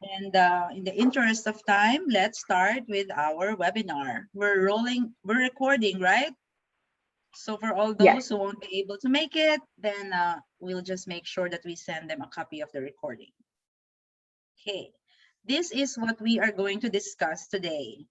And in the interest of time, let's start with our webinar. We're recording, right? So for all Yes. those who won't be able to make it, then we'll just make sure that we send them a copy of the recording. Okay, this is what we are going to discuss today.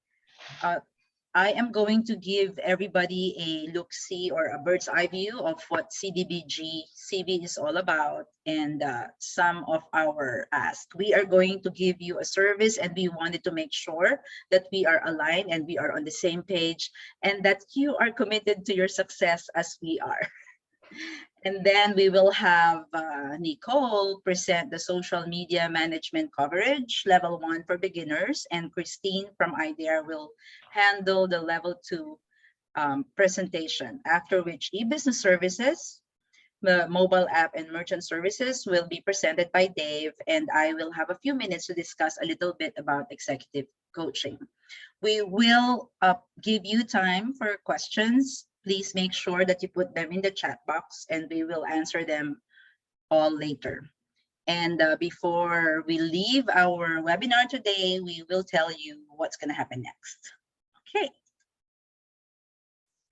I am going to give everybody a look-see or a bird's eye view of what CDBG CV is all about and some of our asks. We are going to give you a service, and we wanted to make sure that we are aligned and we are on the same page and that you are committed to your success as we are. And then we will have Nicole present the social media management coverage, level 1 for beginners, and Christine from IDEA will handle the level 2 presentation, after which e-business services, the mobile app and merchant services will be presented by Dave, and I will have a few minutes to discuss a little bit about executive coaching. We will give you time for questions. Please make sure that you put them in the chat box and we will answer them all later. And before we leave our webinar today, we will tell you what's going to happen next. Okay.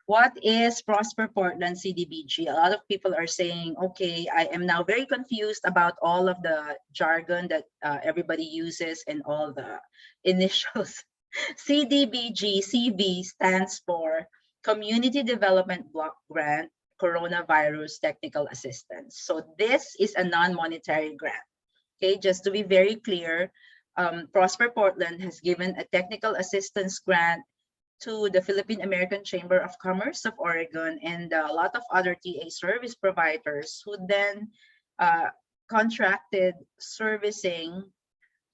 What is Prosper Portland CDBG? A lot of people are saying, okay, I am now very confused about all of the jargon that everybody uses and all the initials. CDBG CV stands for Community Development Block Grant Coronavirus Technical Assistance. So this is a non-monetary grant. Okay, just to be very clear, Prosper Portland has given a technical assistance grant to the Philippine American Chamber of Commerce of Oregon and a lot of other TA service providers who then contracted servicing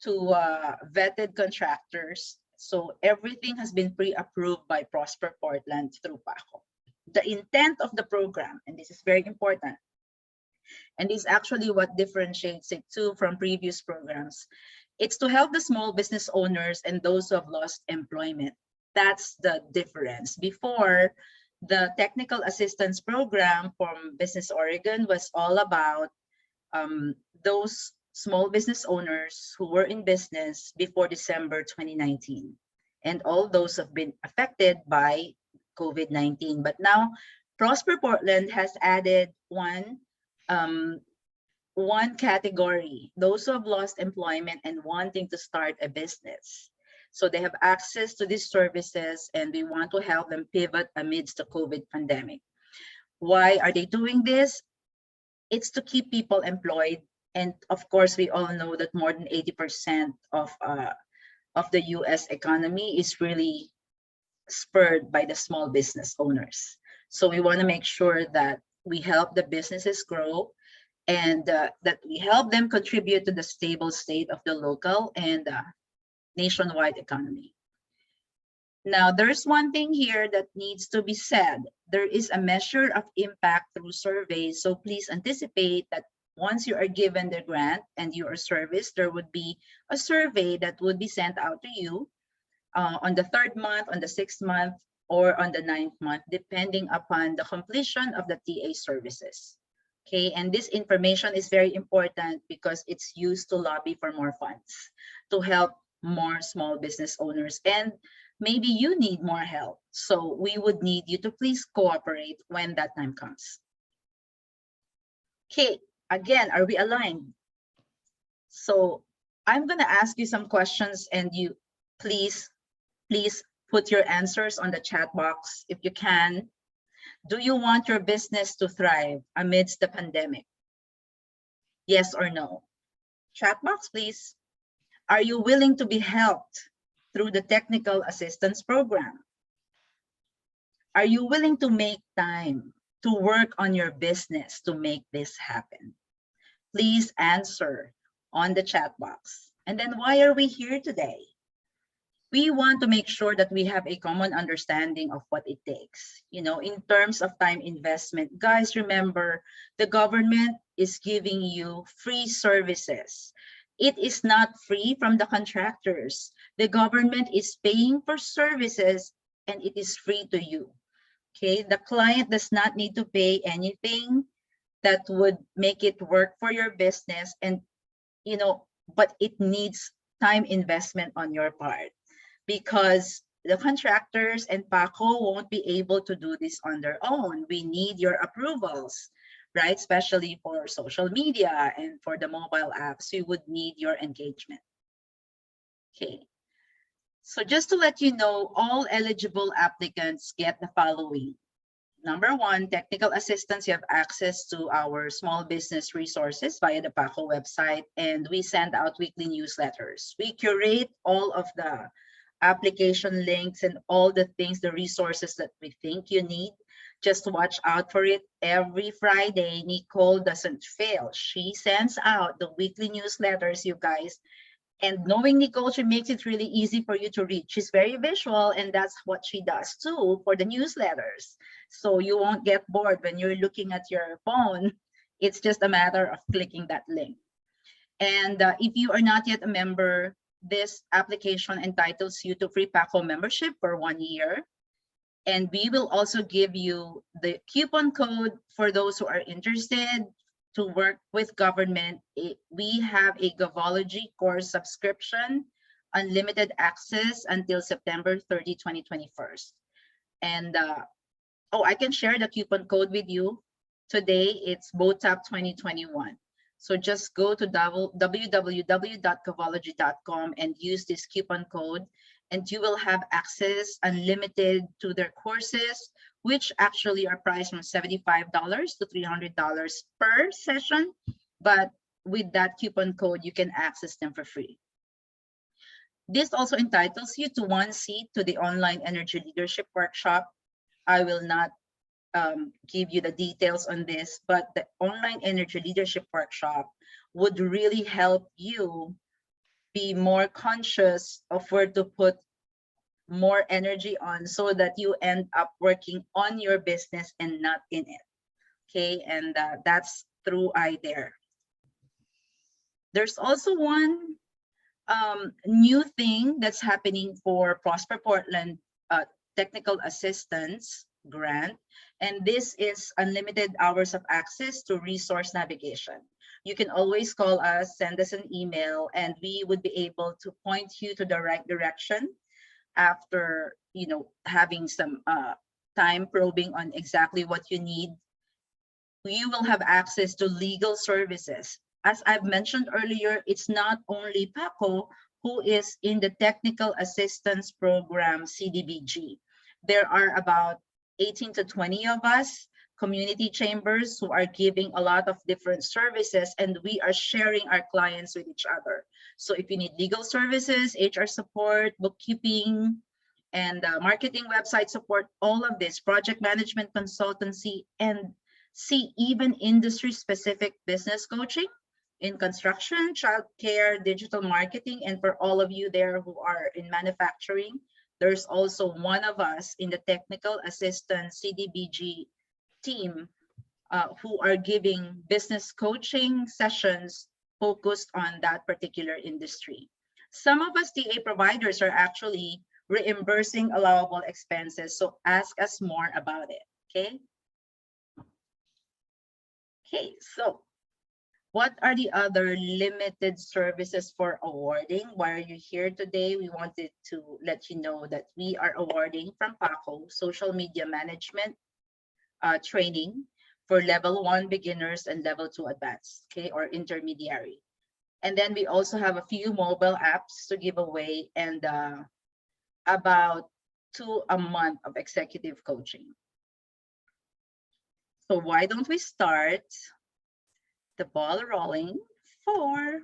to vetted contractors. So everything has been pre-approved by Prosper Portland through PACCO. The intent of the program, and this is very important, and this is actually what differentiates it too from previous programs, it's to help the small business owners and those who have lost employment. That's the difference. Before, the technical assistance program from Business Oregon was all about those small business owners who were in business before December 2019. And all those have been affected by COVID-19. But now Prosper Portland has added one category, those who have lost employment and wanting to start a business. So they have access to these services and we want to help them pivot amidst the COVID pandemic. Why are they doing this? It's to keep people employed. And of course, we all know that more than 80% of the US economy is really spurred by the small business owners. So we want to make sure that we help the businesses grow and that we help them contribute to the stable state of the local and nationwide economy. Now, there's one thing here that needs to be said. There is a measure of impact through surveys. So please anticipate that once you are given the grant and your service, there would be a survey that would be sent out to you on the 3rd month, on the 6th month, or on the 9th month, depending upon the completion of the TA services. Okay, and this information is very important because it's used to lobby for more funds to help more small business owners, and maybe you need more help. So we would need you to please cooperate when that time comes. Okay, again, are we aligned? So I'm going to ask you some questions and you please put your answers on the chat box if you can. Do you want your business to thrive amidst the pandemic? Yes or no? Chat box, please. Are you willing to be helped through the technical assistance program? Are you willing to make time to work on your business to make this happen? Please answer on the chat box. And then why are we here today? We want to make sure that we have a common understanding of what it takes. You know, in terms of time investment, guys, remember the government is giving you free services. It is not free from the contractors. The government is paying for services and it is free to you. Okay, the client does not need to pay anything that would make it work for your business, and you know, but it needs time investment on your part, because the contractors and PACCO won't be able to do this on their own. We need your approvals, right? Especially for social media and for the mobile apps, we would need your engagement. Okay. So just to let you know, all eligible applicants get the following. Number one, technical assistance. You have access to our small business resources via the PACCO website, and we send out weekly newsletters. We curate all of the application links and all the things, the resources that we think you need. Just watch out for it. Every Friday, Nicole doesn't fail. She sends out the weekly newsletters, you guys. And knowing Nicole, she makes it really easy for you to read. She's very visual, and that's what she does too for the newsletters. So you won't get bored when you're looking at your phone. It's just a matter of clicking that link. And if you are not yet a member, this application entitles you to free PACCO membership for 1 year. And we will also give you the coupon code for those who are interested to work with government. We have a Govology course subscription, unlimited access until September 30, 2021. And oh, I can share the coupon code with you. Today, it's BOTAP 2021. So just go to www.govology.com and use this coupon code, and you will have access unlimited to their courses, which actually are priced from $75 to $300 per session. But with that coupon code, you can access them for free. This also entitles you to 1 seat to the online energy leadership workshop. I will not give you the details on this, but the online energy leadership workshop would really help you be more conscious of where to put more energy on, so that you end up working on your business and not in it. Okay, and that's through iDare. There's also one new thing that's happening for Prosper Portland technical assistance grant, and this is unlimited hours of access to resource navigation. You can always call us, send us an email, and we would be able to point you to the right direction after having some time probing on exactly what you need. You will have access to legal services. As I've mentioned earlier, it's not only PACCO who is in the technical assistance program CDBG. There are about 18 to 20 of us, community chambers, who are giving a lot of different services, and we are sharing our clients with each other. So if you need legal services, HR support, bookkeeping, and marketing, website support, all of this, project management consultancy, and even industry-specific business coaching in construction, childcare, digital marketing, and for all of you there who are in manufacturing, there's also one of us in the technical assistance CDBG team who are giving business coaching sessions focused on that particular industry. Some of us TA providers are actually reimbursing allowable expenses, so ask us more about it, okay? Okay, so what are the other limited services for awarding? Why are you here today? We wanted to let you know that we are awarding from PACCO social media management training for level 1 beginners and level 2 advanced, okay, or intermediary. And then we also have a few mobile apps to give away, and about 2 a month of executive coaching. So why don't we start the ball rolling for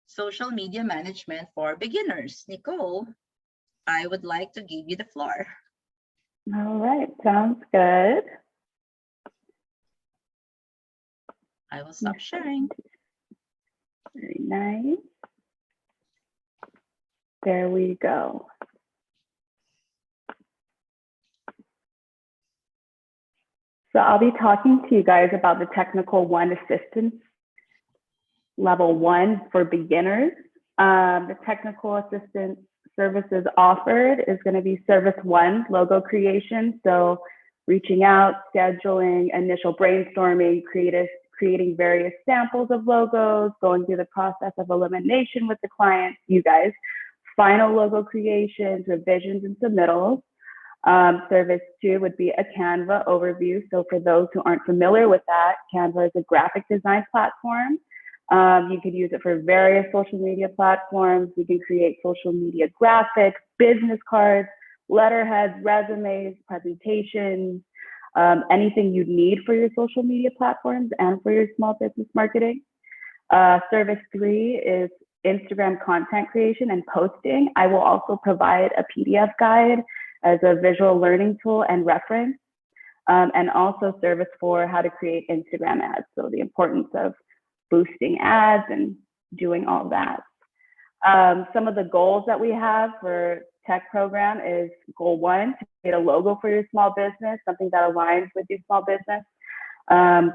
social media management for beginners? Nicole, I would like to give you the floor. All right, sounds good. I will stop sharing. Very nice. There we go. So I'll be talking to you guys about the Technical 1 Assistance Level 1 for beginners. The technical assistance services offered is going to be Service 1, logo creation. So reaching out, scheduling, initial brainstorming, creating various samples of logos, going through the process of elimination with the client, you guys, final logo creations, revisions, and submittals. Service 2 would be a Canva overview. So for those who aren't familiar with that, Canva is a graphic design platform. You could use it for various social media platforms. You can create social media graphics, business cards, letterheads, resumes, presentations, anything you need for your social media platforms and for your small business marketing. Service 3 is Instagram content creation and posting. I will also provide a PDF guide as a visual learning tool and reference. And also service 4, how to create Instagram ads. So the importance of boosting ads and doing all that. Some of the goals that we have for tech program is goal 1, to create a logo for your small business, something that aligns with your small business.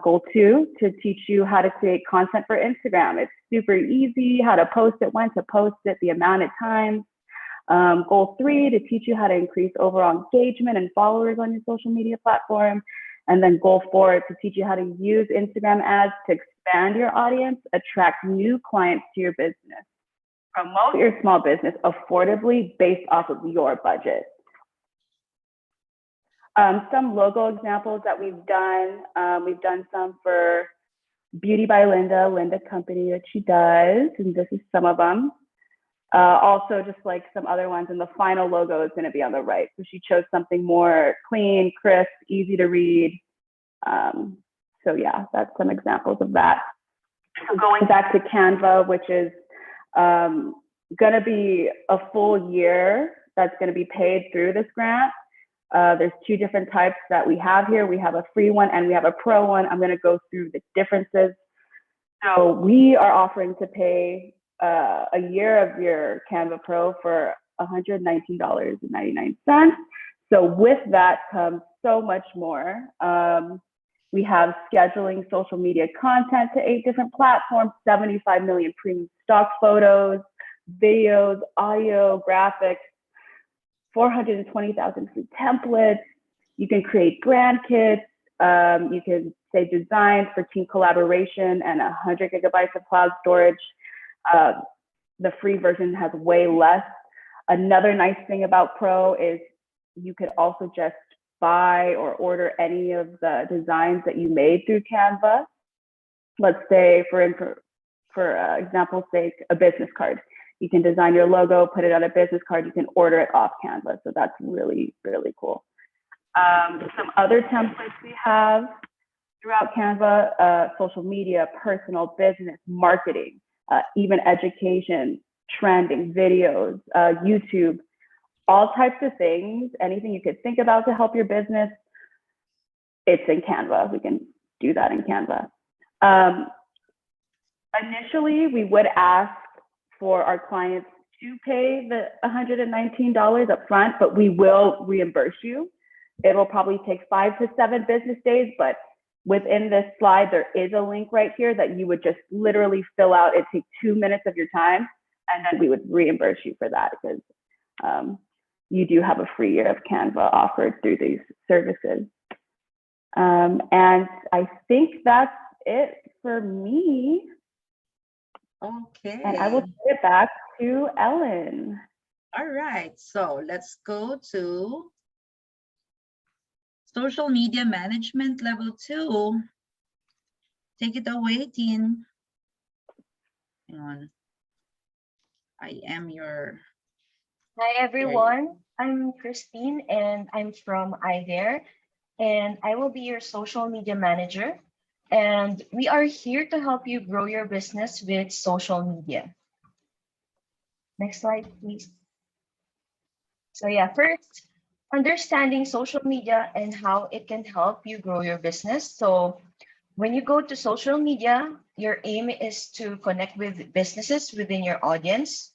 Goal 2, to teach you how to create content for Instagram. It's super easy, how to post it, when to post it, the amount of times. Goal 3, to teach you how to increase overall engagement and followers on your social media platform. And then goal 4, to teach you how to use Instagram ads to expand your audience, attract new clients to your business, promote your small business affordably based off of your budget. Some logo examples that we've done some for Beauty by Linda Company that she does, and this is some of them. Also just like some other ones, and the final logo is going to be on the right. So she chose something more clean, crisp, easy to read. So yeah, that's some examples of that. So going back to Canva, which is going to be a full year that's going to be paid through this grant. There's 2 different types that we have here. We have a free one and we have a pro one. I'm going to go through the differences. So we are offering to pay a year of your Canva Pro for $119.99. So with that comes so much more. We have scheduling social media content to 8 different platforms, 75 million premium stock photos, videos, audio, graphics, 420,000 free templates. You can create brand kits. You can say designs for team collaboration and 100 gigabytes of cloud storage. The free version has way less. Another nice thing about Pro is you could also just buy or order any of the designs that you made through Canva. Let's say, for example's sake, a business card. You can design your logo, put it on a business card. You can order it off Canva. So that's really, really cool. Some other templates we have throughout Canva, social media, personal, business, marketing, even education, trending, videos, YouTube, all types of things, anything you could think about to help your business, it's in Canva. We can do that in Canva. Initially, we would ask for our clients to pay the $119 up front, but we will reimburse you. It will probably take 5 to 7 business days, but within this slide, there is a link right here that you would just literally fill out. It takes 2 minutes of your time, and then we would reimburse you for that because you do have a free year of Canva offered through these services. And I think that's it for me. Okay. And I will turn it back to Ellen. All right. So let's go to social media management level 2. Take it away, Tin. Hang on. I am your... Hi, everyone. I'm Christine, and I'm from iDare, and I will be your social media manager. And we are here to help you grow your business with social media. Next slide, please. So yeah, first, understanding social media and how it can help you grow your business. So when you go to social media, your aim is to connect with businesses within your audience,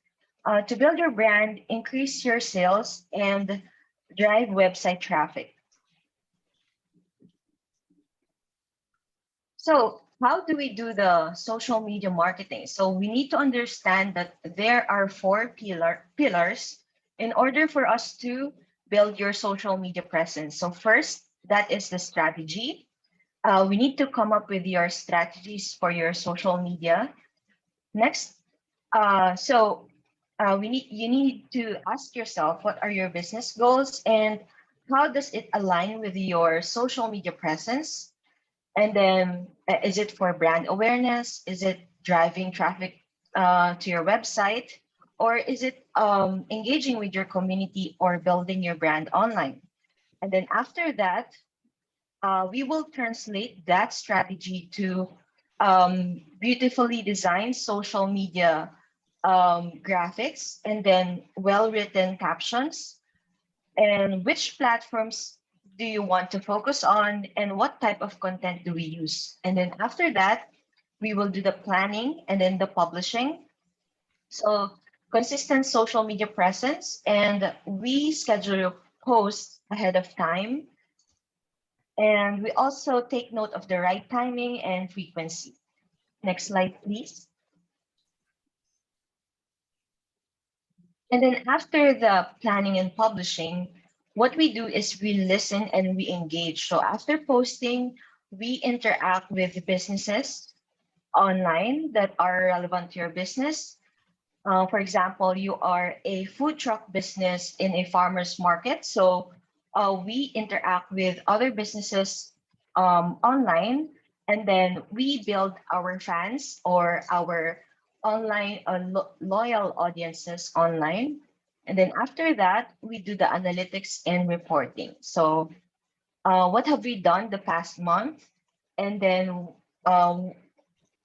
to build your brand, increase your sales, and drive website traffic. So how do we do the social media marketing? So we need to understand that there are 4 pillars in order for us to build your social media presence. So first, that is the strategy. We need to come up with your strategies for your social media. Next, you need to ask yourself, what are your business goals and how does it align with your social media presence? And then, is it for brand awareness? Is it driving traffic to your website? Or is it engaging with your community or building your brand online? And then after that, we will translate that strategy to beautifully designed social media graphics and then well-written captions. And which platforms do you want to focus on and what type of content do we use? And then after that, we will do the planning and then the publishing. So consistent social media presence, and we schedule your posts ahead of time. And we also take note of the right timing and frequency. Next slide, please. And then after the planning and publishing, what we do is we listen and we engage. So after posting, we interact with businesses online that are relevant to your business. For example, you are a food truck business in a farmer's market. So we interact with other businesses online, and then we build our fans or our online loyal audiences online. And then after that, we do the analytics and reporting. So what have we done the past month? And then um,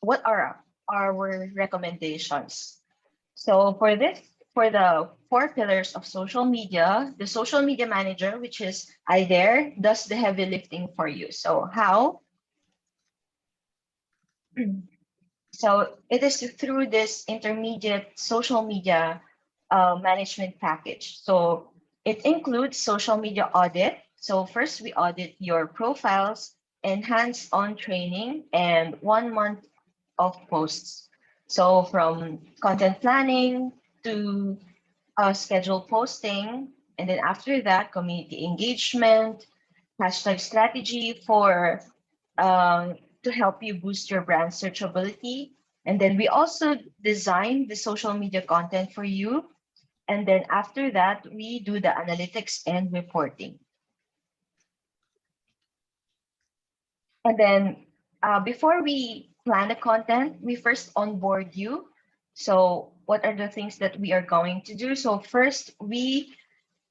what are our recommendations? So for the four pillars of social media, the social media manager, which is I there, does the heavy lifting for you. So how? So it is through this intermediate social media management package. So it includes social media audit. So first we audit your profiles and hands-on training and 1 month of posts. So from content planning to schedule posting, and then after that, community engagement, hashtag strategy for to help you boost your brand searchability. And then we also design the social media content for you. And then after that, we do the analytics and reporting. And then before we plan the content, we first onboard you. So what are the things that we are going to do? So first, we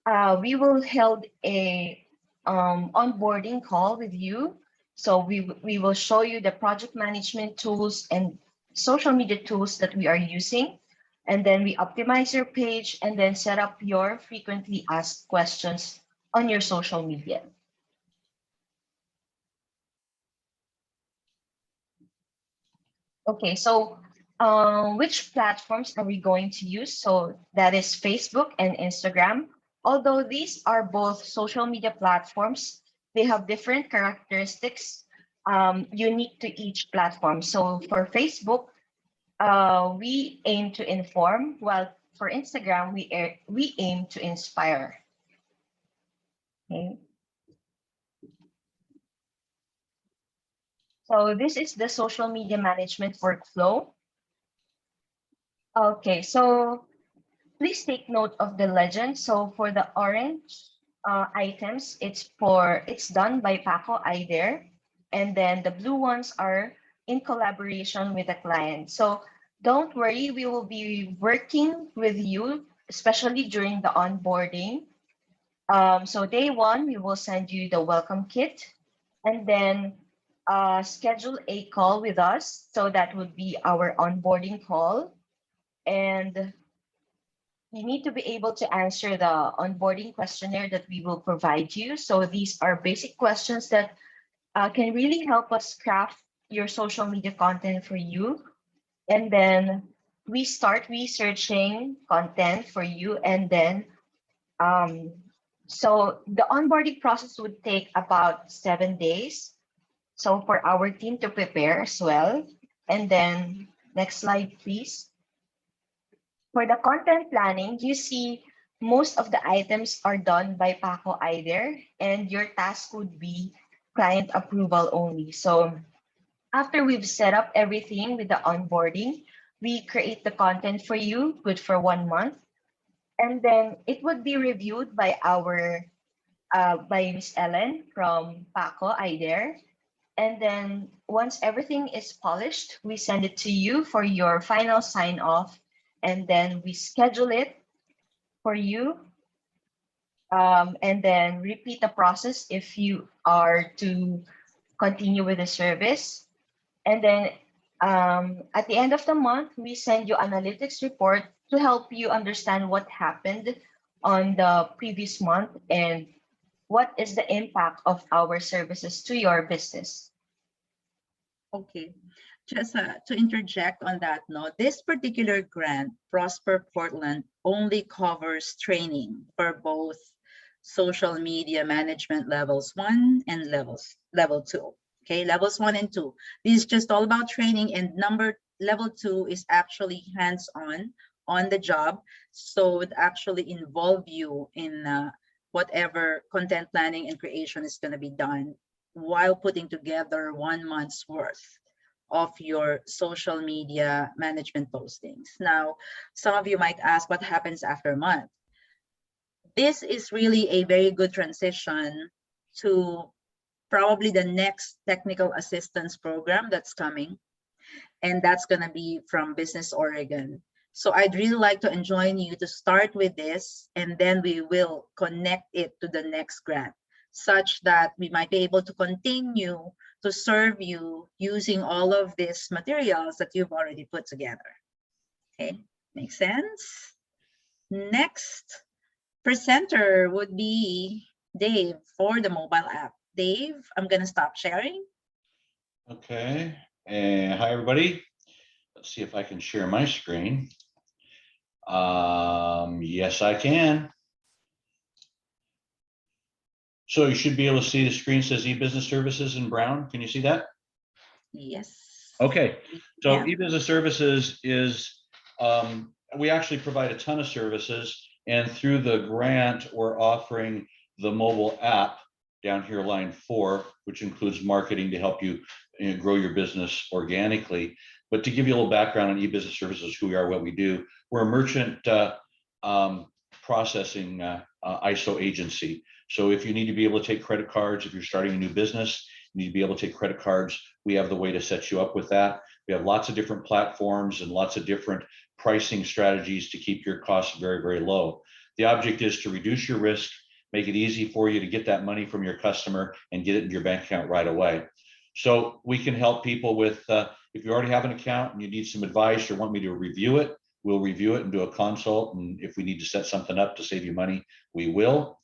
will held a onboarding call with you. So we will show you the project management tools and social media tools that we are using. And then we optimize your page and then set up your frequently asked questions on your social media. Okay, so which platforms are we going to use? So that is Facebook and Instagram. Although these are both social media platforms, they have different characteristics unique to each platform. So for Facebook, we aim to inform, while for Instagram, we aim to inspire. Okay. So this is the social media management workflow. Okay, so please take note of the legend. So for the orange items, it's done by PACCO there, and then the blue ones are in collaboration with the client. So don't worry, we will be working with you, especially during the onboarding. So day one, we will send you the welcome kit, and then schedule a call with us. So that would be our onboarding call, and you need to be able to answer the onboarding questionnaire that we will provide you. So these are basic questions that can really help us craft your social media content for you. And then we start researching content for you. And then, so the onboarding process would take about 7 days. So for our team to prepare as well. And then next slide, please. For the content planning, you see most of the items are done by PACCO either, and your task would be client approval only. So after we've set up everything with the onboarding, we create the content for you, good for 1 month, and then it would be reviewed by our by Miss Ellen from PACCO, IDER. And then once everything is polished, we send it to you for your final sign off, and then we schedule it for you, and then repeat the process if you are to continue with the service. And then at the end of the month, we send you analytics report to help you understand what happened on the previous month and what is the impact of our services to your business. Okay, just to interject on that note, this particular grant, Prosper Portland, only covers training for both social media management levels 1 and level 2. Okay, levels 1 and 2. This is just all about training, and level 2 is actually on the job. So it actually involve you in whatever content planning and creation is going to be done while putting together 1 month's worth of your social media management postings. Now, some of you might ask, what happens after a month? This is really a very good transition to probably the next technical assistance program that's coming, and that's going to be from Business Oregon. So I'd really like to enjoin you to start with this, and then we will connect it to the next grant, such that we might be able to continue to serve you using all of these materials that you've already put together. Okay, makes sense? Next presenter would be Dave for the mobile app. Dave, I'm gonna stop sharing. Okay, and hi everybody. Let's see if I can share my screen. Yes, I can. So you should be able to see the screen says e-business services in brown. Can you see that? Yes. Okay, so Yeah. e-business services is, we actually provide a ton of services, and through the grant, we're offering the mobile app down here, line 4, which includes marketing to help you, grow your business organically. But to give you a little background on e-business services, who we are, what we do, we're a merchant processing ISO agency. So if you need to be able to take credit cards, if you're starting a new business, you need to be able to take credit cards, we have the way to set you up with that. We have lots of different platforms and lots of different pricing strategies to keep your costs very, very low. The object is to reduce your risk, make it easy for you to get that money from your customer and get it in your bank account right away. So we can help people with, if you already have an account and you need some advice or want me to review it, we'll review it and do a consult. And if we need to set something up to save you money, we will.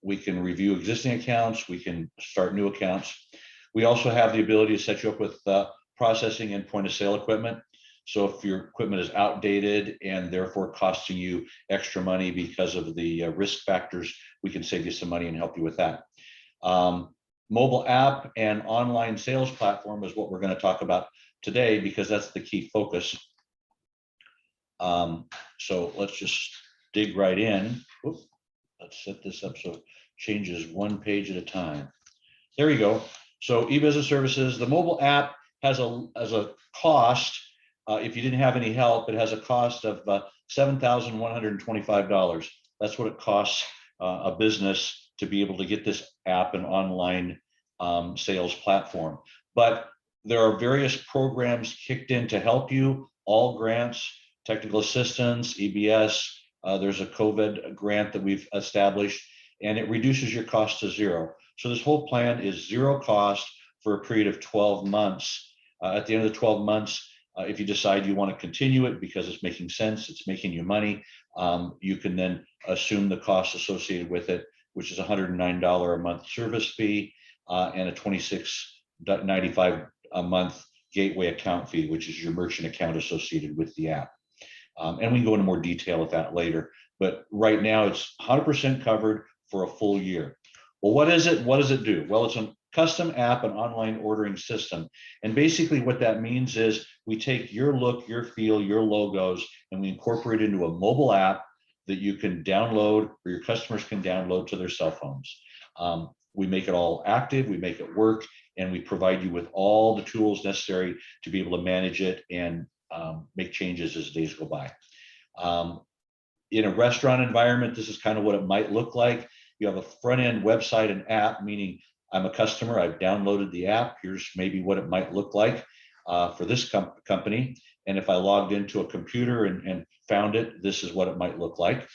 We can review existing accounts. We can start new accounts. We also have the ability to set you up with processing and point of sale equipment. So if your equipment is outdated and therefore costing you extra money because of the risk factors, we can save you some money and help you with that. Mobile app and online sales platform is what we're going to talk about today, because that's the key focus. So let's just dig right in. Oops. Let's set this up so it changes one page at a time. There we go. So e-business services, the mobile app has a cost. If you didn't have any help, it has a cost of $7,125. That's what it costs a business to be able to get this app and online sales platform. But there are various programs kicked in to help you, all grants, technical assistance, EBS. There's a COVID grant that we've established, and it reduces your cost to zero. So this whole plan is zero cost for a period of 12 months. At the end of the 12 months, if you decide you want to continue it because it's making sense, it's making you money, you can then assume the costs associated with it, which is $109 a month service fee and a $26.95 a month gateway account fee, which is your merchant account associated with the app. And we can go into more detail with that later. But right now it's 100% covered for a full year. Well, what is it? What does it do? Well, it's a custom app and online ordering system. And basically what that means is we take your look, your feel, your logos, and we incorporate it into a mobile app that you can download or your customers can download to their cell phones. we make it all active, we make it work, and we provide you with all the tools necessary to be able to manage it and make changes as days go by. In a restaurant environment, this is kind of what it might look like. You have a front end website and app, meaning I'm a customer, I've downloaded the app. Here's maybe what it might look like for this company. And if I logged into a computer and found it, this is what it might look like.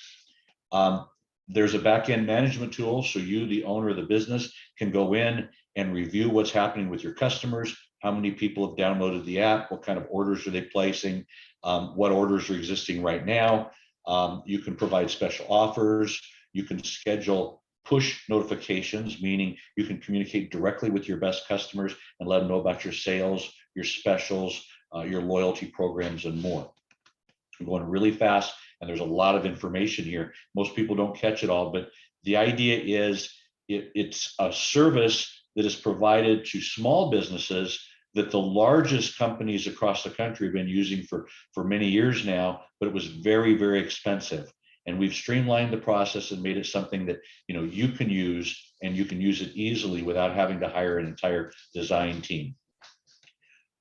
There's a back-end management tool, so you, the owner of the business, can go in and review what's happening with your customers, how many people have downloaded the app, what kind of orders are they placing, what orders are existing right now. You can provide special offers. You can schedule push notifications, meaning you can communicate directly with your best customers and let them know about your sales, your specials, your loyalty programs, and more. I'm going really fast, and there's a lot of information here. Most people don't catch it all, but the idea is it's a service that is provided to small businesses that the largest companies across the country have been using for many years now, but it was very, very expensive. And we've streamlined the process and made it something that you can use, and you can use it easily without having to hire an entire design team.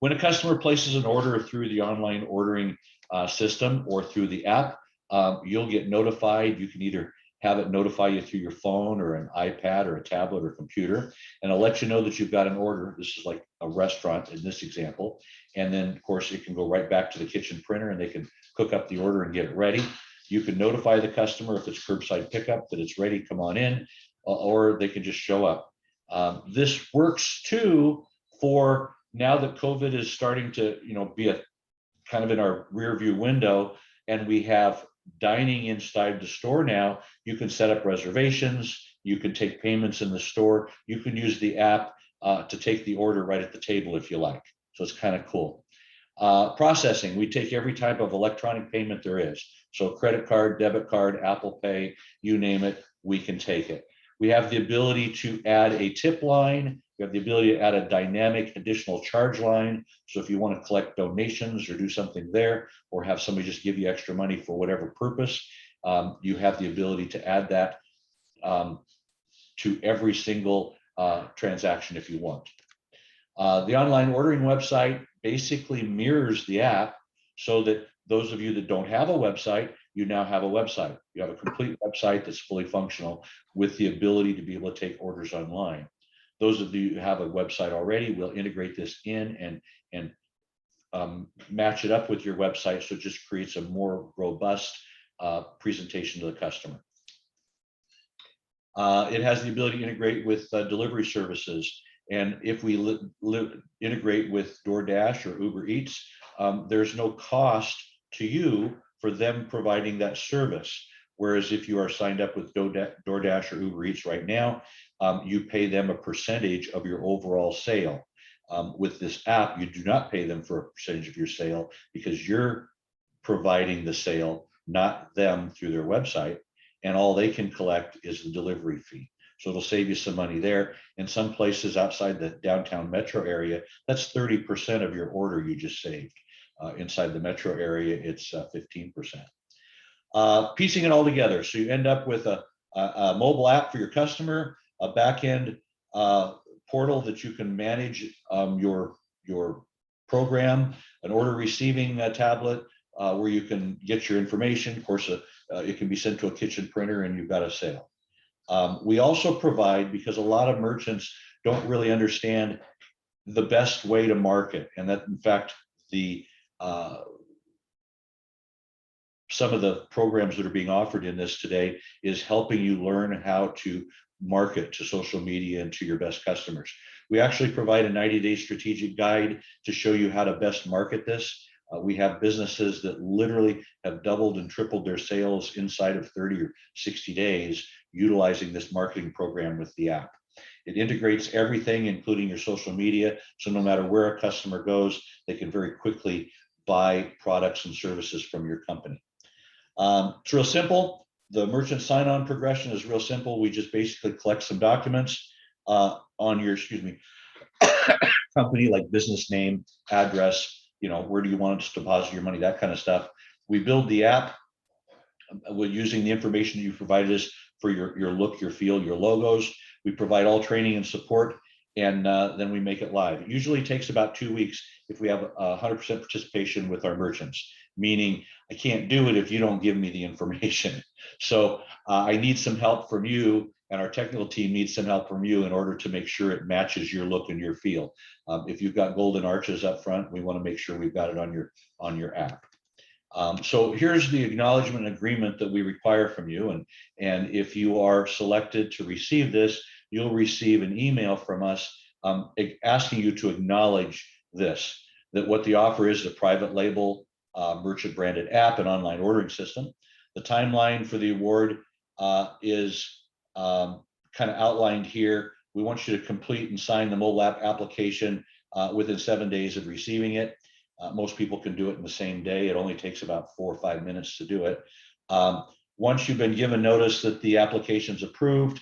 When a customer places an order through the online ordering system or through the app, you'll get notified. You can either have it notify you through your phone or an iPad or a tablet or computer, and it'll let you know that you've got an order. This is like a restaurant in this example. And then of course it can go right back to the kitchen printer and they can cook up the order and get it ready. You can notify the customer if it's curbside pickup that it's ready, come on in, or they can just show up. This works too for now that COVID is starting to be a kind of in our rear view window, and we have dining inside the store now. You can set up reservations, you can take payments in the store, you can use the app to take the order right at the table if you like. So it's kind of cool. Processing, we take every type of electronic payment there is. So credit card, debit card, Apple Pay, you name it, we can take it. We have the ability to add a tip line. We have the ability to add a dynamic additional charge line. So if you want to collect donations or do something there, or have somebody just give you extra money for whatever purpose, you have the ability to add that to every single transaction if you want. The online ordering website basically mirrors the app, so that those of you that don't have a website, you now have a website. You have a complete website that's fully functional with the ability to be able to take orders online. Those of you who have a website already will integrate this in and match it up with your website, so it just creates a more robust presentation to the customer. It has the ability to integrate with delivery services. And if we integrate with DoorDash or Uber Eats, there's no cost to you for them providing that service. Whereas if you are signed up with DoorDash or Uber Eats right now, you pay them a percentage of your overall sale. With this app, you do not pay them for a percentage of your sale, because you're providing the sale, not them, through their website. And all they can collect is the delivery fee. So it'll save you some money there. In some places outside the downtown metro area, that's 30% of your order you just saved. Inside the metro area, it's 15%. Piecing it all together, so you end up with a mobile app for your customer, a back-end portal that you can manage your program, an order receiving tablet where you can get your information. Of course, it can be sent to a kitchen printer and you've got a sale. We also provide, because a lot of merchants don't really understand the best way to market, and that in fact some of the programs that are being offered in this today is helping you learn how to market to social media and to your best customers. We actually provide a 90-day strategic guide to show you how to best market this. We have businesses that literally have doubled and tripled their sales inside of 30 or 60 days utilizing this marketing program with the app. It integrates everything, including your social media. So no matter where a customer goes, they can very quickly buy products and services from your company. It's real simple. The merchant sign-on progression is real simple. We just basically collect some documents on your, company, like business name, address, where do you want us to deposit your money, that kind of stuff. We build the app with using the information you provided us for your look, your feel, your logos. We provide all training and support, and then we make it live. It usually takes about 2 weeks if we have 100% participation with our merchants, meaning I can't do it if you don't give me the information. So I need some help from you, and our technical team needs some help from you in order to make sure it matches your look and your feel. If you've got golden arches up front, we want to make sure we've got it on your app. So here's the acknowledgement agreement that we require from you. And if you are selected to receive this, you'll receive an email from us asking you to acknowledge this, that what the offer is a private label merchant branded app and online ordering system. The timeline for the award is kind of outlined here. We want you to complete and sign the mobile app application within 7 days of receiving it. Most people can do it in the same day. It only takes about 4 or 5 minutes to do it. Once you've been given notice that the application's approved,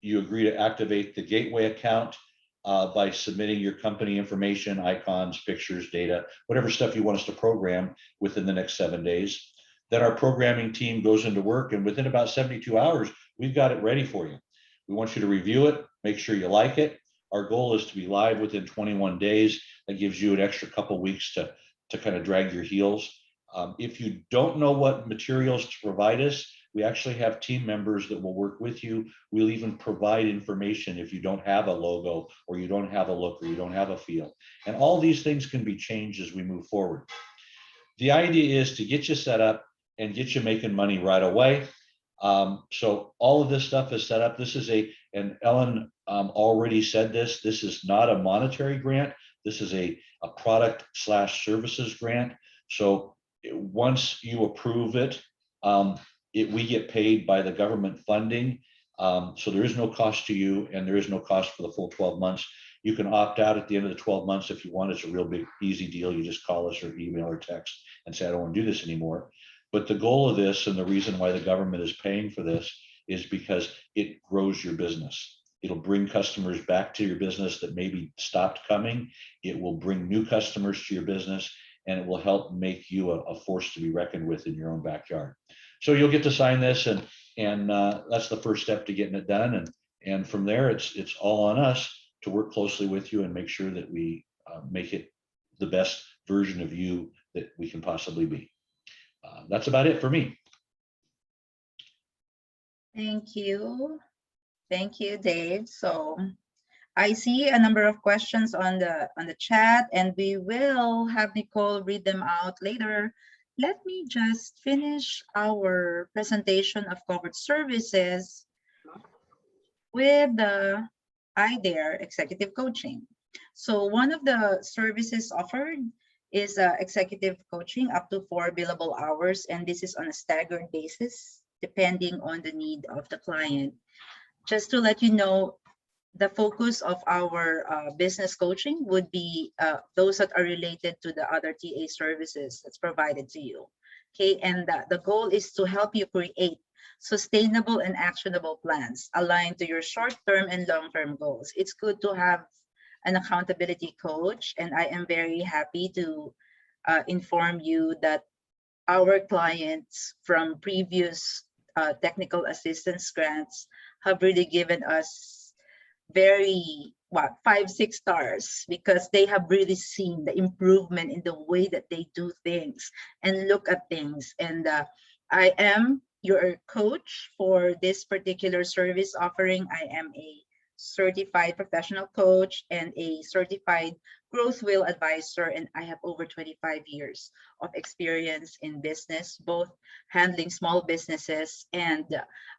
you agree to activate the gateway account by submitting your company information, icons, pictures, data, whatever stuff you want us to program within the next 7 days. Then our programming team goes into work, and within about 72 hours, we've got it ready for you. We want you to review it, make sure you like it. Our goal is to be live within 21 days. That gives you an extra couple weeks to kind of drag your heels. If you don't know what materials to provide us, we actually have team members that will work with you. We'll even provide information if you don't have a logo, or you don't have a look, or you don't have a feel. And all these things can be changed as we move forward. The idea is to get you set up and get you making money right away. So all of this stuff is set up. This is and Ellen already said this is not a monetary grant. This is a product/services grant. So once you approve it, we get paid by the government funding. So there is no cost to you, and there is no cost for the full 12 months. You can opt out at the end of the 12 months if you want. It's a real big, easy deal. You just call us or email or text and say, I don't want to do this anymore. But the goal of this, and the reason why the government is paying for this, is because it grows your business. It'll bring customers back to your business that maybe stopped coming. It will bring new customers to your business, and it will help make you a force to be reckoned with in your own backyard. So you'll get to sign this, and that's the first step to getting it done. And from there, it's all on us to work closely with you and make sure that we make it the best version of you that we can possibly be. That's about it for me. Thank you. Thank you, Dave. So I see a number of questions on the chat, and we will have Nicole read them out later. Let me just finish our presentation of covered services with the IDARE executive coaching. So one of the services offered is executive coaching up to 4 billable hours, and this is on a staggered basis depending on the need of the client. Just to let you know, the focus of our business coaching would be those that are related to the other TA services that's provided to you. Okay, and the goal is to help you create sustainable and actionable plans aligned to your short-term and long-term goals. It's good to have an accountability coach, and I am very happy to inform you that our clients from previous technical assistance grants have really given us very 5-6 stars, because they have really seen the improvement in the way that they do things and look at things. And I am your coach for this particular service offering. I am a certified professional coach and a certified growth wheel advisor, and I have over 25 years of experience in business, both handling small businesses and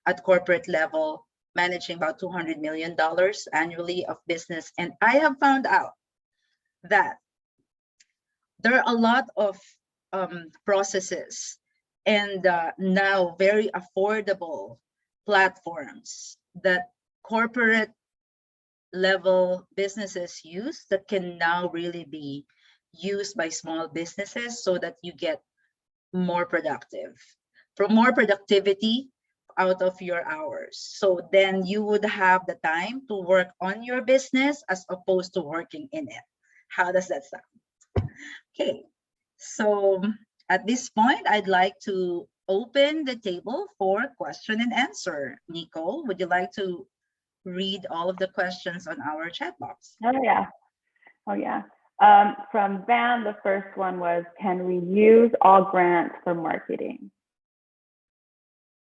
at corporate level, managing about $200 million annually of business. And I have found out that there are a lot of processes and now very affordable platforms that corporate level businesses use that can now really be used by small businesses so that you get more productive, from more productivity out of your hours. So then you would have the time to work on your business as opposed to working in it. How does that sound? Okay, so at this point, I'd like to open the table for question and answer. Nicole, would you like to read all of the questions on our chat box. Oh yeah. Oh yeah. From Van, the first one was, can we use all grants for marketing?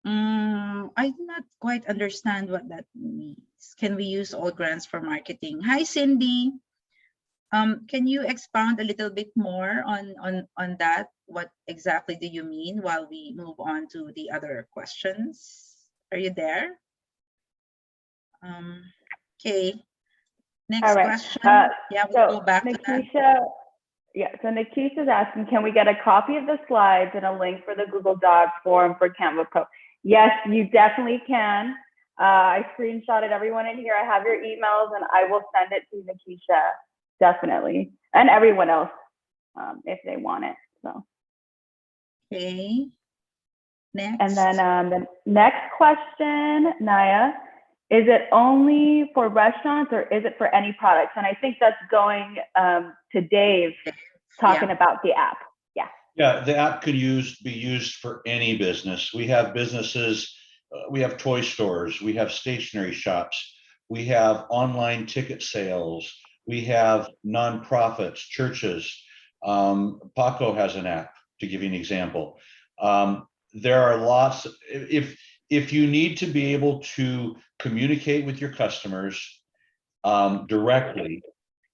I do not quite understand what that means. Can we use all grants for marketing? Hi, Cindy. Can you expound a little bit more on that? What exactly do you mean while we move on to the other questions? Are you there? Okay. Next All right. question. Yeah, so we'll go back to that. Nikisha, yeah, so Nikisha's asking, can we get a copy of the slides and a link for the Google Docs form for Canva Pro? Yes, you definitely can. I screenshotted everyone in here. I have your emails and I will send it to Nikisha, definitely. And everyone else, if they want it, so. Okay. Next. And then the next question, Naya, is it only for restaurants or is it for any products? And I think that's going to Dave talking about the app. Yeah. Yeah, the app could be used for any business. We have businesses, we have toy stores, we have stationery shops, we have online ticket sales, we have nonprofits, churches. PACCO has an app, to give you an example. There are lots. If you need to be able to communicate with your customers directly,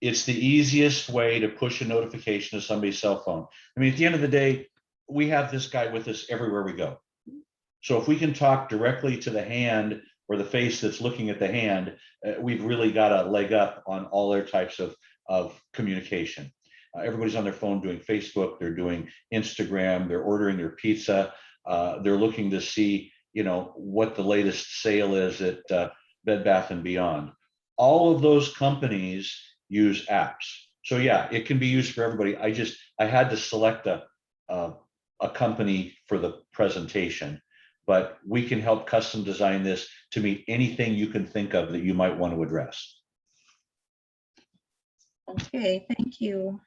it's the easiest way to push a notification to somebody's cell phone. I mean, at the end of the day, we have this guy with us everywhere we go. So if we can talk directly to the hand or the face that's looking at the hand, we've really got a leg up on all their types of communication. Everybody's on their phone doing Facebook, they're doing Instagram, they're ordering their pizza, they're looking to see, you know, what the latest sale is at Bed Bath & Beyond. All of those companies use apps. So yeah, it can be used for everybody. I had to select a company for the presentation, but we can help custom design this to meet anything you can think of that you might want to address. Okay, thank you.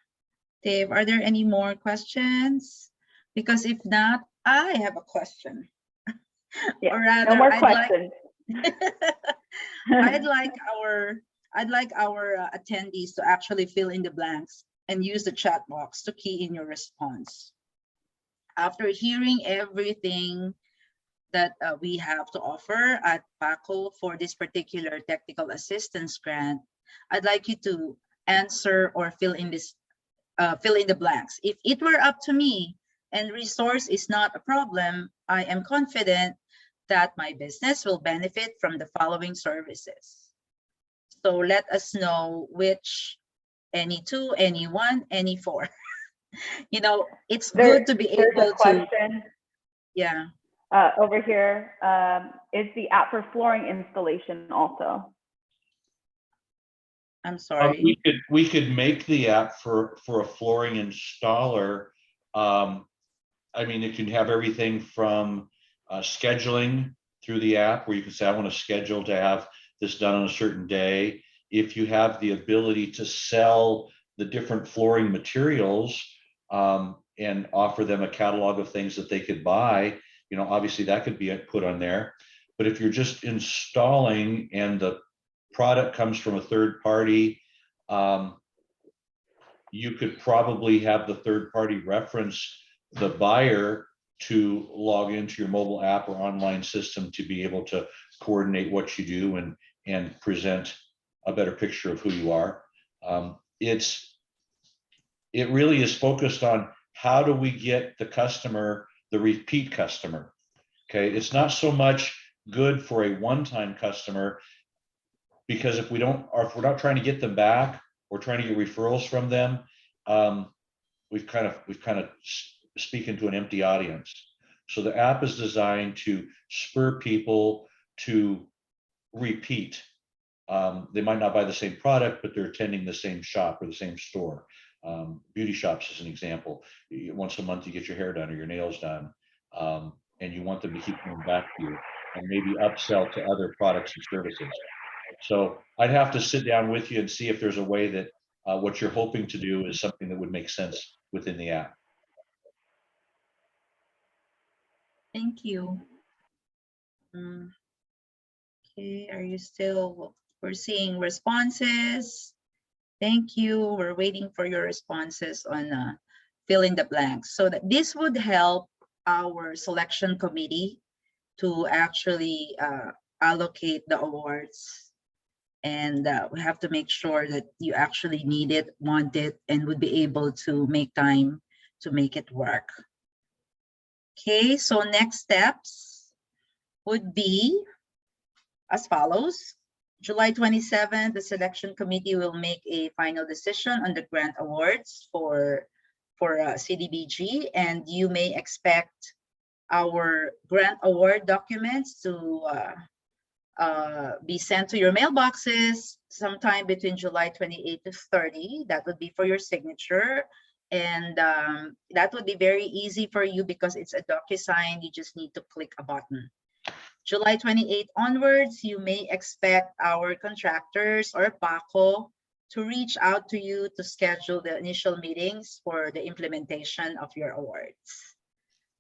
Dave, are there any more questions? Because if not, I have a question. Yeah, or rather, no more questions. I'd like our attendees to actually fill in the blanks and use the chat box to key in your response. After hearing everything that we have to offer at PACCO for this particular technical assistance grant, I'd like you to answer or fill in the blanks. If it were up to me and resource is not a problem, I am confident that my business will benefit from the following services. So let us know which, any two, any one, any four. You know, it's good to be able to. Yeah. Over here, is the app for flooring installation also? I'm sorry. We could make the app for a flooring installer. I mean, it can have everything from scheduling through the app, where you can say, I want to schedule to have this done on a certain day. If you have the ability to sell the different flooring materials and offer them a catalog of things that they could buy, you know, obviously that could be put on there. But if you're just installing and the product comes from a third party, you could probably have the third party reference the buyer to log into your mobile app or online system to be able to coordinate what you do and present a better picture of who you are. It really is focused on how do we get the customer, the repeat customer. Okay, it's not so much good for a one-time customer, because if we're not trying to get them back or trying to get referrals from them, we've kind of speaking to an empty audience. So the app is designed to spur people to repeat. They might not buy the same product, but they're attending the same shop or the same store. Beauty shops is an example. Once a month you get your hair done or your nails done, and you want them to keep coming back to you and maybe upsell to other products and services. So I'd have to sit down with you and see if there's a way that what you're hoping to do is something that would make sense within the app. Thank you. Okay, are you still, we're seeing responses. Thank you. We're waiting for your responses on fill in the blanks. So that this would help our selection committee to actually allocate the awards. And we have to make sure that you actually need it, want it, and would be able to make time to make it work. Okay, so next steps would be as follows. July 27th, the selection committee will make a final decision on the grant awards for CDBG, and you may expect our grant award documents to be sent to your mailboxes sometime between July 28 to 30. That would be for your signature. And that would be very easy for you because it's a DocuSign. You just need to click a button. July 28 onwards, you may expect our contractors or PACCO to reach out to you to schedule the initial meetings for the implementation of your awards.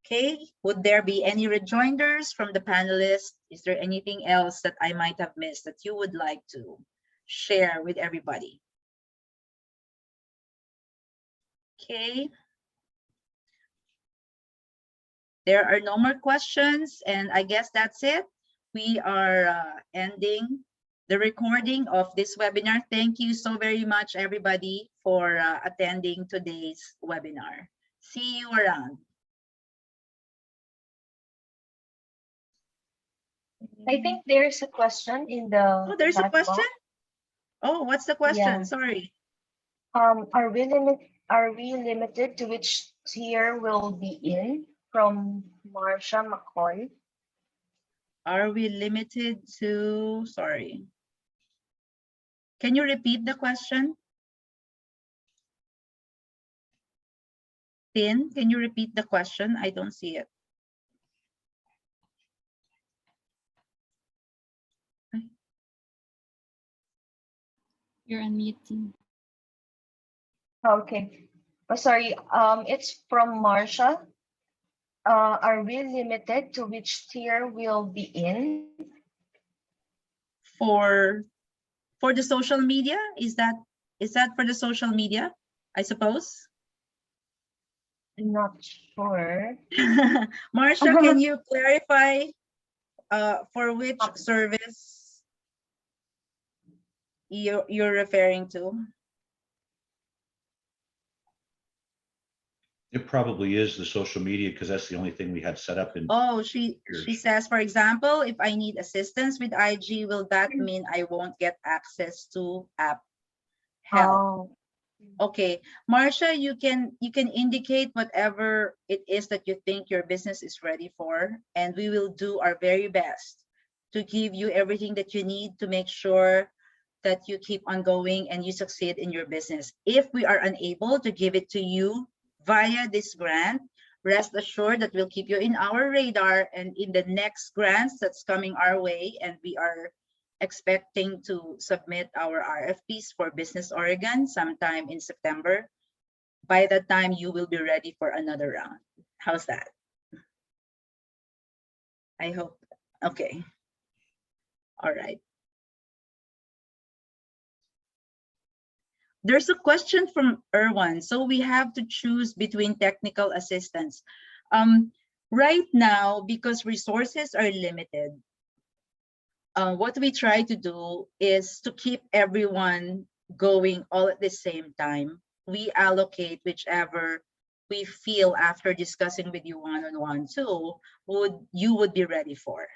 Okay, would there be any rejoinders from the panelists? Is there anything else that I might have missed that you would like to share with everybody? Okay. There are no more questions, and I guess that's it. We are ending the recording of this webinar. Thank you so very much, everybody, for attending today's webinar. See you around. I think there's a question in the Oh, there's a chat question? box. Oh, what's the question? Yeah. Sorry. Are we limited to which tier will be in? From Marsha McCoy. Are we limited to, sorry. Can you repeat the question? Tin, can you repeat the question? I don't see it. You're unmuting. Okay. Oh, sorry. It's from Marsha. Are we limited to which tier we'll be in? For the social media, is that for the social media, I suppose? Not sure. Marsha, can you clarify for which service you're referring to? It probably is the social media because that's the only thing we had set up in. Oh, she says, for example, if I need assistance with IG, will that mean I won't get access to app help? Oh. Okay, Marsha, you can indicate whatever it is that you think your business is ready for, and we will do our very best to give you everything that you need to make sure that you keep on going and you succeed in your business. If we are unable to give it to you via this grant, rest assured that we'll keep you in our radar, and in the next grants that's coming our way, and we are expecting to submit our RFPs for Business Oregon sometime in September. By that time, you will be ready for another round. How's that? I hope. Okay. All right. There's a question from Erwan. So we have to choose between technical assistance. Right now, because resources are limited, what we try to do is to keep everyone going all at the same time. We allocate whichever we feel after discussing with you one-on-one too, you would be ready for.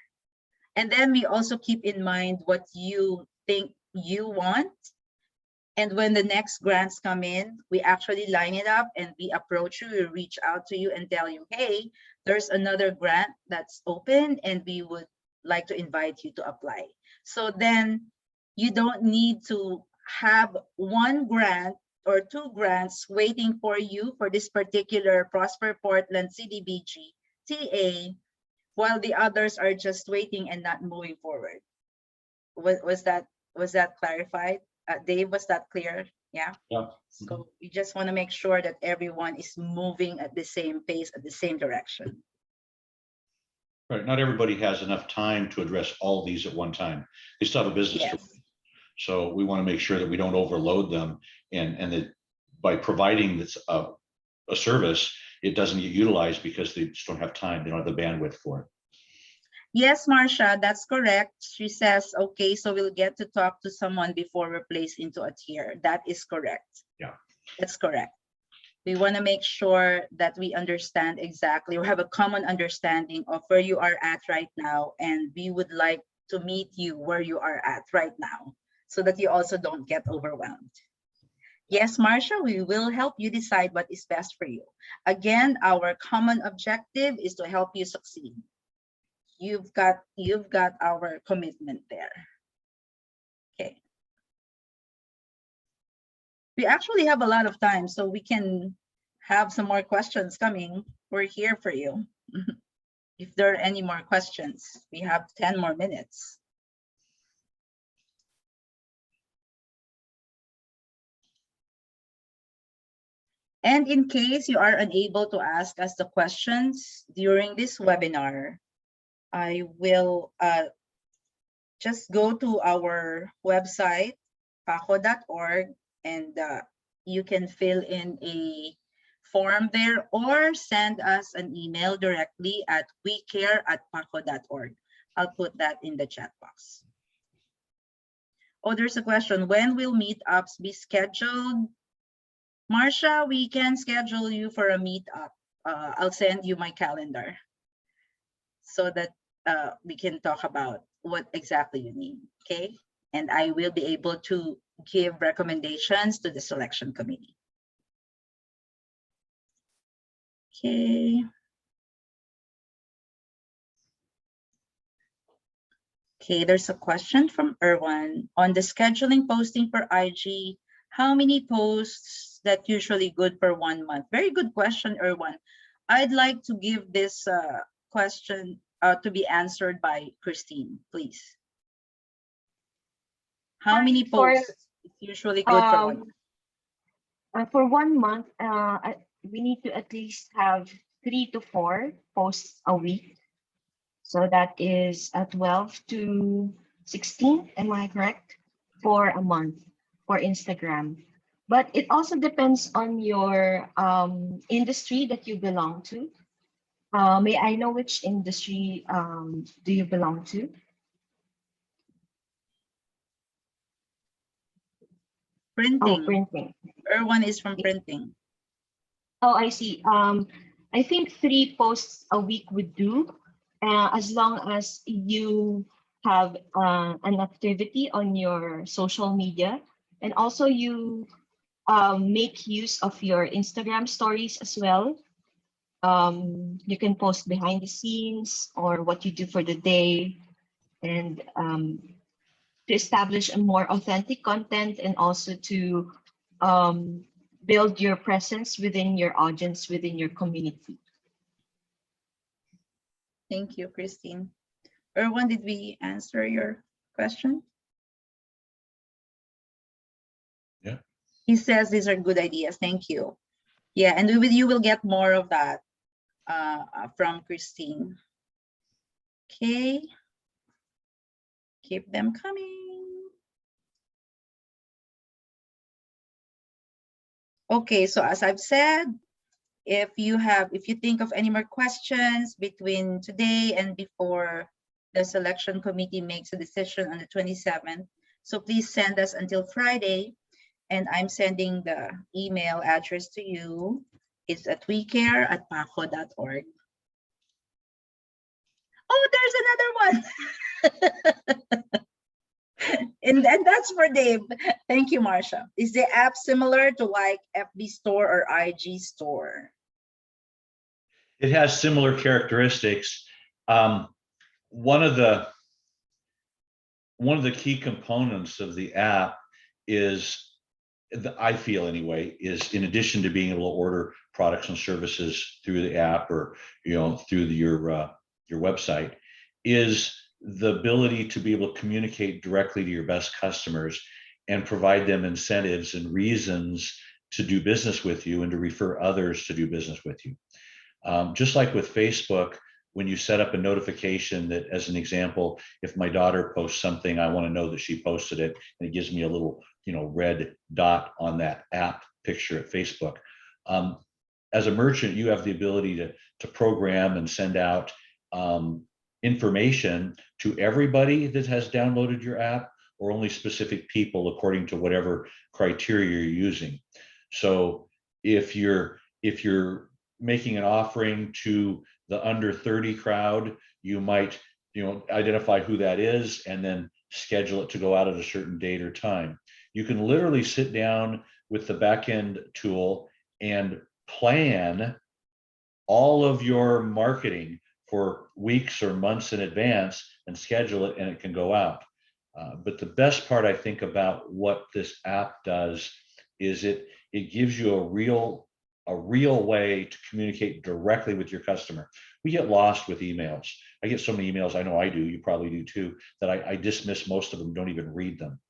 And then we also keep in mind what you think you want. And when the next grants come in, we actually line it up and we approach you, we reach out to you and tell you, hey, there's another grant that's open and we would like to invite you to apply. So then you don't need to have one grant or two grants waiting for you for this particular Prosper Portland CDBG TA, while the others are just waiting and not moving forward. Was that clarified? Dave, was that clear? Yeah. Yeah. So we just want to make sure that everyone is moving at the same pace, at the same direction. Right. Not everybody has enough time to address all these at one time. They still have a business to. Yes. So we want to make sure that we don't overload them, and that by providing this a service, it doesn't get utilized because they just don't have time. They don't have the bandwidth for it. Yes, Marcia, that's correct. She says, okay, so we'll get to talk to someone before we're placed into a tier. That is correct. Yeah. That's correct. We want to make sure that we understand exactly or have a common understanding of where you are at right now. And we would like to meet you where you are at right now so that you also don't get overwhelmed. Yes, Marcia, we will help you decide what is best for you. Again, our common objective is to help you succeed. You've got our commitment there. Okay. We actually have a lot of time, so we can have some more questions coming. We're here for you. If there are any more questions, we have 10 more minutes. And in case you are unable to ask us the questions during this webinar, I will just go to our website, pacco.org, and you can fill in a form there or send us an email directly at wecare@pacco.org. I'll put that in the chat box. Oh, there's a question. When will meetups be scheduled? Marcia, we can schedule you for a meetup. I'll send you my calendar so that we can talk about what exactly you need, okay? And I will be able to give recommendations to the selection committee. Okay. Okay, there's a question from Erwan. On the scheduling posting for IG, how many posts that usually good for 1 month? Very good question, Erwan. I'd like to give this question to be answered by Christine, please. How many posts is usually good for 1 month? For 1 month, we need to at least have 3 to 4 posts a week. So that is 12 to 16, am I correct? For a month for Instagram. But it also depends on your industry that you belong to. May I know which industry do you belong to? Printing. Oh, printing. Erwan is from printing. Oh, I see. I think 3 posts a week would do, as long as you have an activity on your social media, and also you make use of your Instagram stories as well. You can post behind the scenes or what you do for the day, and to establish a more authentic content, and also to build your presence within your audience, within your community. Thank you, Christine. Erwan, did we answer your question? Yeah. He says these are good ideas. Thank you. Yeah, and you will get more of that from Christine. Okay. Keep them coming. Okay, so as I've said, if you think of any more questions between today and before the selection committee makes a decision on the 27th, so please send us until Friday, and I'm sending the email address to you. It's at wecare@pacco.org. Oh, there's another one. And that's for Dave. Thank you, Marcia. Is the app similar to like FB store or IG store? It has similar characteristics. One of the key components of the app is, I feel anyway, is in addition to being able to order products and services through the app or through your website, is the ability to be able to communicate directly to your best customers and provide them incentives and reasons to do business with you and to refer others to do business with you. Just like with Facebook, when you set up a notification that, as an example, if my daughter posts something, I want to know that she posted it, and it gives me a little, red dot on that app picture at Facebook. As a merchant, you have the ability to program and send out information to everybody that has downloaded your app, or only specific people according to whatever criteria you're using. So if you're making an offering to the under 30 crowd, you might identify who that is and then schedule it to go out at a certain date or time. You can literally sit down with the backend tool and plan all of your marketing for weeks or months in advance and schedule it, and it can go out. But the best part, I think, about what this app does is it gives you a real way to communicate directly with your customer. We get lost with emails. I get so many emails, I know I do, you probably do too, that I dismiss most of them, don't even read them.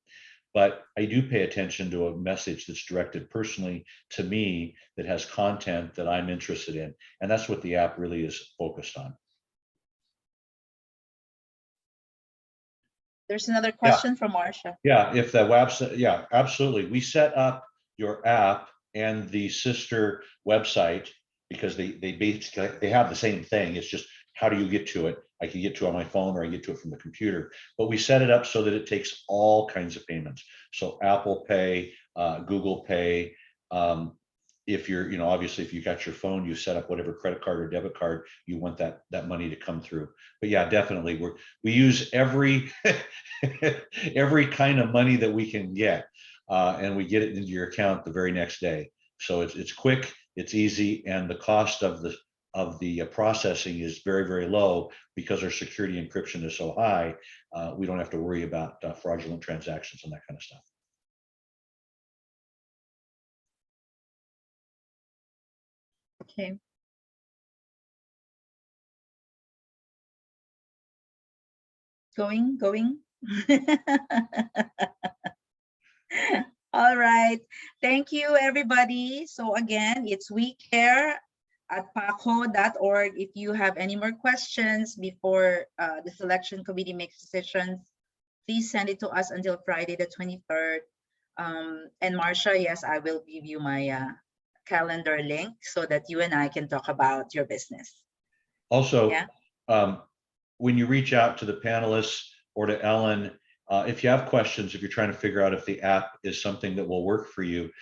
But I do pay attention to a message that's directed personally to me, that has content that I'm interested in. And that's what the app really is focused on. There's another question from Marsha. Yeah, if the website, yeah, absolutely. We set up your app and the sister website because they basically, they have the same thing. It's just, how do you get to it? I can get to it on my phone, or I get to it from the computer. But we set it up so that it takes all kinds of payments. So Apple Pay, Google Pay. If you're, obviously, if you got your phone, you set up whatever credit card or debit card you want that money to come through. But yeah, definitely, we use every every kind of money that we can get, and we get it into your account the very next day. So it's quick, it's easy, and the cost of the processing is very, very low because our security encryption is so high. We don't have to worry about fraudulent transactions and that kind of stuff. Okay. Going. All right. Thank you, everybody. So again, it's wecare@pacco.org. If you have any more questions before the selection committee makes decisions, please send it to us until Friday the 23rd. And Marsha, yes, I will give you my calendar link so that you and I can talk about your business. Also, yeah? When you reach out to the panelists or to Ellen, if you have questions, if you're trying to figure out if the app is something that will work for you,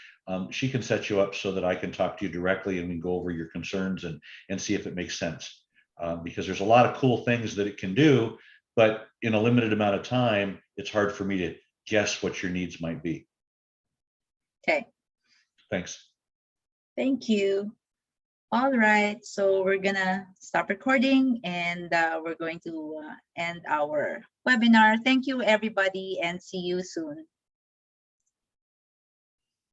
she can set you up so that I can talk to you directly and we can go over your concerns and see if it makes sense. Because there's a lot of cool things that it can do, but in a limited amount of time, it's hard for me to guess what your needs might be. Okay. Thanks. Thank you. All right, so we're gonna stop recording, and we're going to end our webinar. Thank you, everybody, and see you soon.